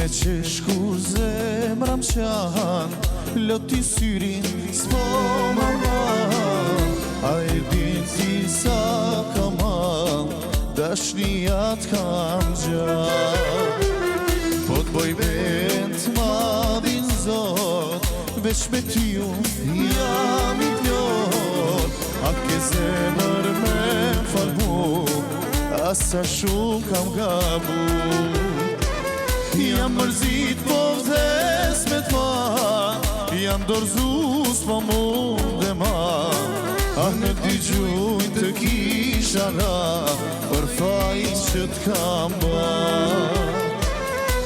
Me që shkur zemra më qahan, loti syrin s'po më man. A e din ti sa kaman, dashnijat kam gjatë. Po t'boj vend madhin zot, veç me ty unë jam i plot. A ke zemër me falmu, asa shumë kam gabu. Jam mërzit po vdes me t'ma, jam dorzus po munde ma. Ah në t'i gjujnë të kisha ra, për fajt që t'kam ba.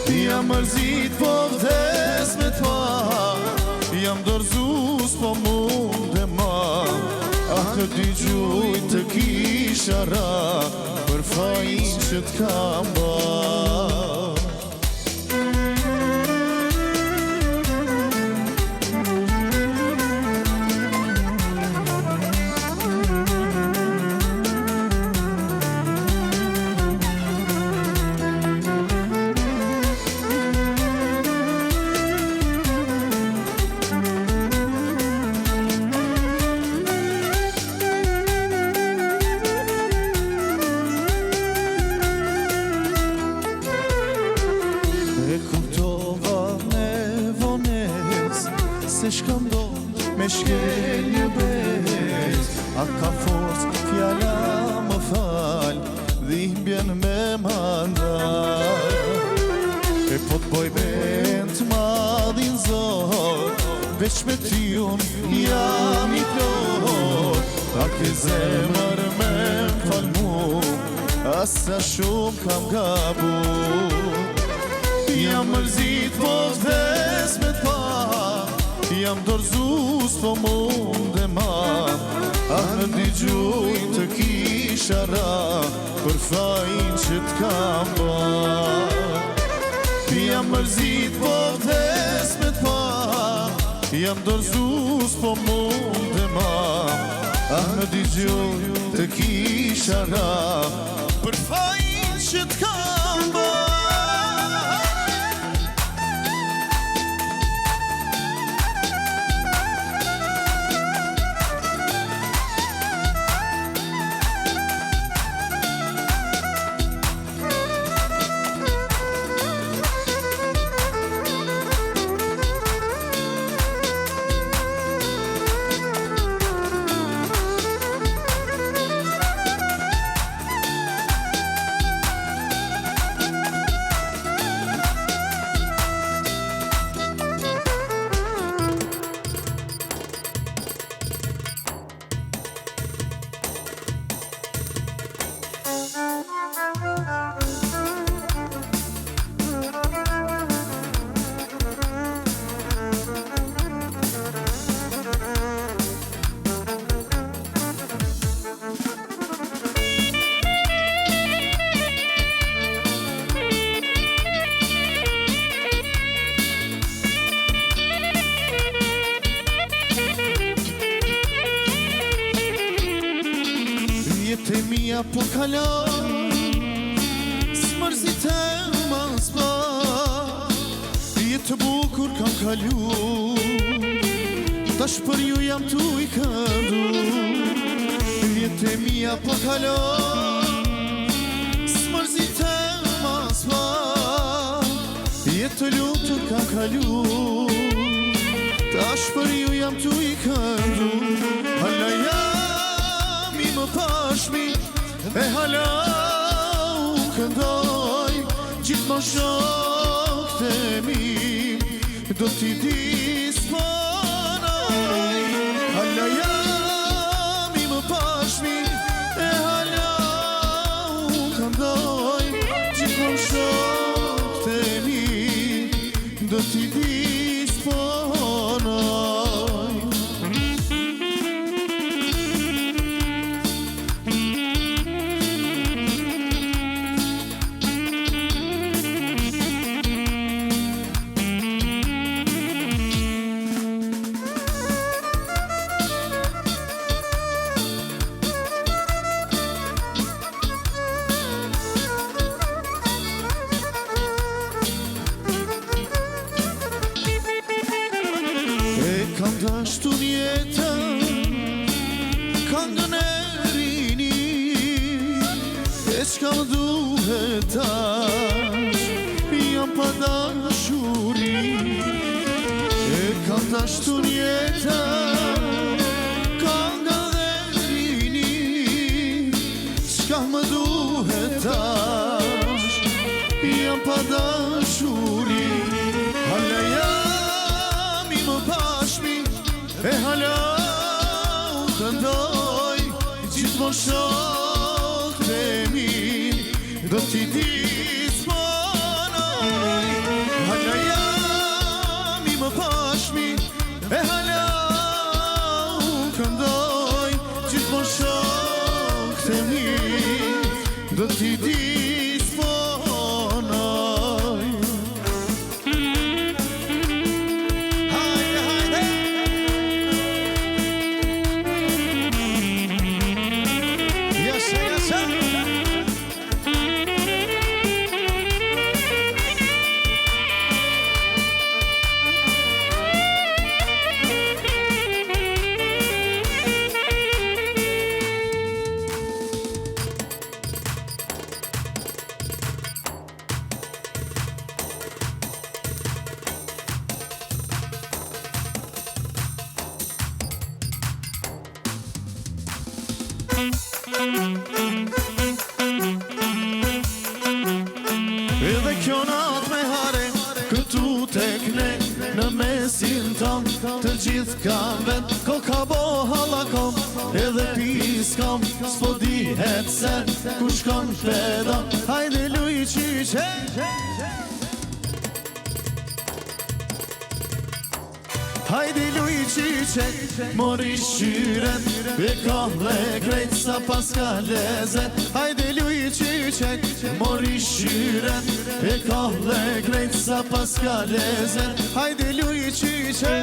Jam mërzit po vdes me t'ma, jam dorzus po munde ma. Ah në t'i gjujnë të kisha ra, për fajt që t'kam ba. Se shkëndon me shkel një bez, a ka forc fjala më fal, dhimbjen me mandal. E po t'boj vend madhin zot, veç me ty unë jam i plot. A ke zemër me m'falmu, asa shumë kam gabu. Jam mërzit po vdes me t'pa, jam dorzus po munde ma. Ah në t'i gjujnë të kisha ra, për fajin që t'kam ba. Jam mërzit po vdes me t'pa, jam dorzus po munde ma. Ah në t'i gjujnë të kisha ra, për fajin që t'kam ba. Jetë mia po kalon, s'mërzit e ma s'pa. Jetë bukur kam kalu, tash për ju jam tu i këndu. Jetë mia po kalon, s'mërzit e ma s'pa. Jetë lutur kam kalu, tash për ju jam tu i këndu. Hala jam i më pashmi, e hala u këndoj. Gjithë më shokët e mi, do t'i disponoj. Hala jam i më pashmi, e hala u këndoj. Gjithë më shokët e mi, do t'i disponoj. ashtu jetën, këngën e rini, e qka më duhet tash, jam pa dashuri, e kam ashtu jetën, këngën e rini, qka më duhet tash, jam pa dashuri. Hala jam I më pashmi, e hala u këndoj, gjithmonë shokët e mi, do t'i disponoj. Hala jam I më pashmi, e hala u këndoj, gjithmonë shokët e mi, do t'i disponoj. Edhe kjo natë me hare, këtu tek ne, në mesin ton, të gjithë kam vend, ko ka bo halakon, edhe pis kam, s'po dihet se, ku shkon pedon, hajde luj qyqe. Hajde luj qyqe, mori shyren, e ka dhe krejt sa pas ka lezet. Hajde luj qyqe, mori shyren, e ka dhe krejt sa pas ka lezet. Hajde luj qyqe.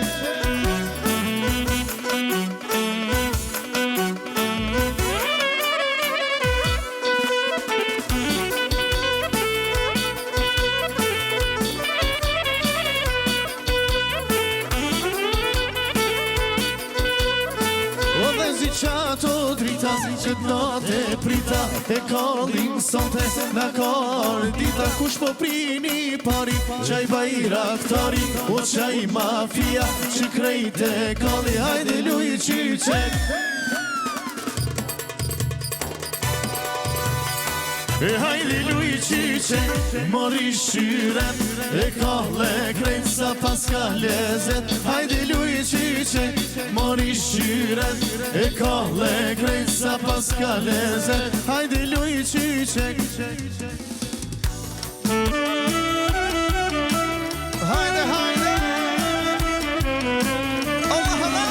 Qato drita, që t'note prita, e kallim sonte, na kar dita, kush po prini pari, qaj bajraktari, o qaj mafia, që krejte kalli, hajde luj qyqe. E hajde luj qyqe, mori shyren, e kalle krejt sa pas ka lezet. Hajde luj qyqe, mori shyren, e kalle krejt sa pas ka lezet. Hajde luj qyqe. Hajde, hajde. Allah, Allah.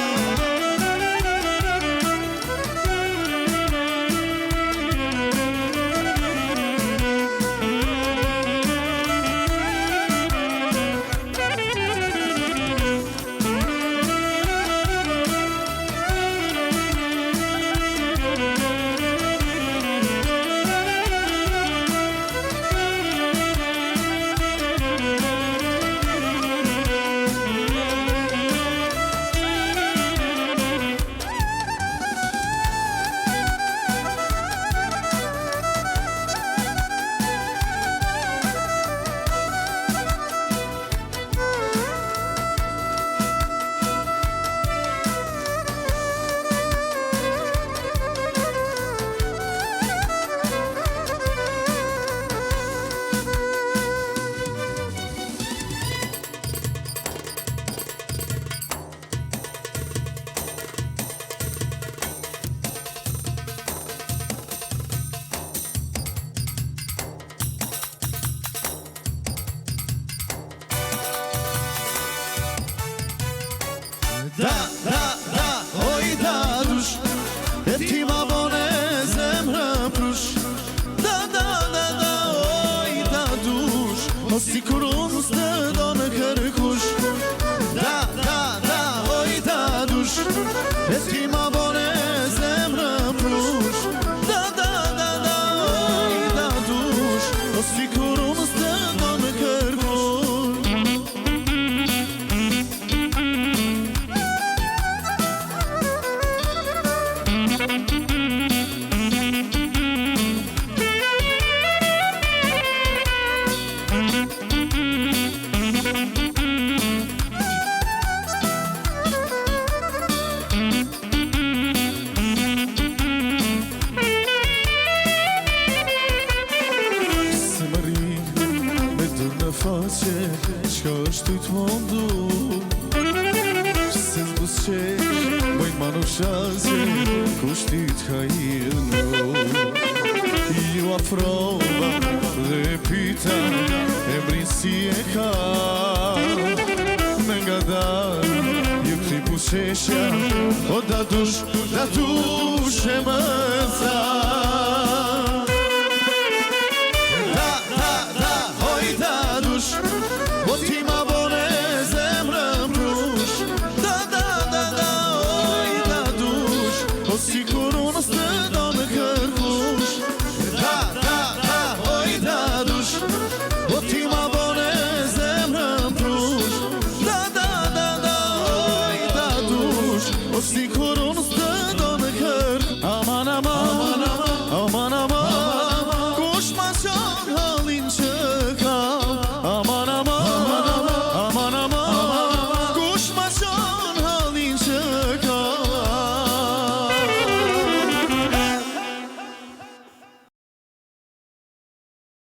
Oj da dush, e ti ma bone zemrë prush. Oj da dush, mos si kur unë s'të do në kërkush. Oj da dush, e ti ma bone zemrë prush. Oj da dush, mos si kur unë s'të do në kërkush. që qka është tu t'mondu Se s'busqesh, bojnë manushazje Kushti t'ka irnu Ju afrova dhe pita Emrin si e ka Me nga dar Ju këti puseshja O da dush e më tha